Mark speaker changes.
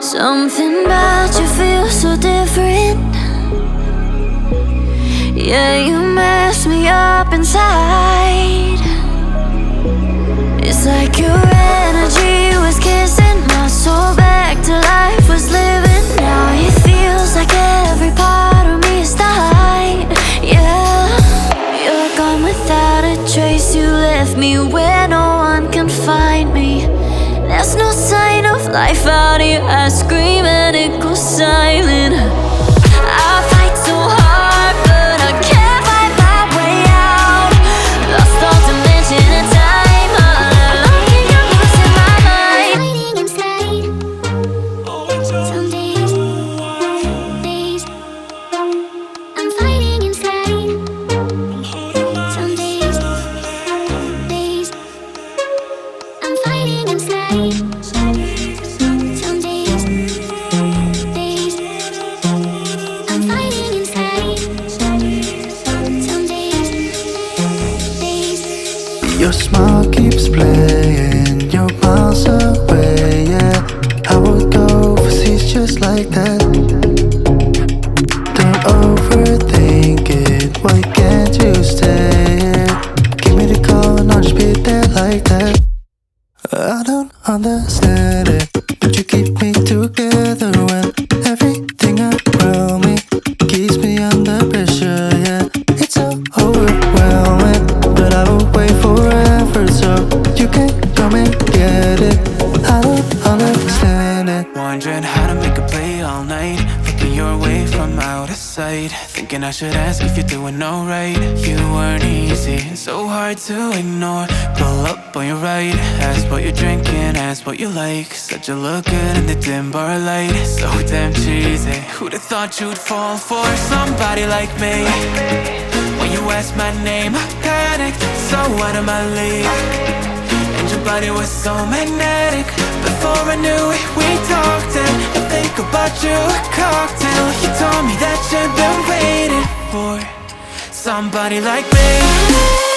Speaker 1: Something about you feels so different. Yeah, you mess me up inside. It's like your energy was kissing my soul back to life, was living. Now it feels like every part of me is died. Yeah, you're gone without a trace. You left me where no one can find me. There's no sign of life out here. I scream and it goes silent. I fight so hard, but I can't fight my way out. Lost all dimension and time. Looking you're losing my mind.
Speaker 2: Fighting inside. Some days, I'm fighting inside. Some days, I'm fighting inside. Some days, I'm fighting inside. Some days.
Speaker 3: Your smile keeps playing, you're miles away, yeah. I would go overseas just like that. Don't overthink it, why can't you stay here? Give me the call and I'll just be there like that. I don't understand it, but you keep me together when everything around me keeps me under pressure, yeah. It's so overwhelming, but I will wait forever so you can come and get it. I don't understand it.
Speaker 4: Wondering how to make a play all night, looking your way from out of sight, thinking I should ask if you're doing alright. You weren't easy, so hard to ignore. Pull up on your right, ask what you're drinking, ask what you like. Said you look good in the dim bar light, so damn cheesy. Who'd have thought you'd fall for somebody like me? When you asked my name, I panicked, so out of my league. And your body was so magnetic. Before I knew it, we talked and I think about you a cocktail. You told me that you've been waiting for somebody like me.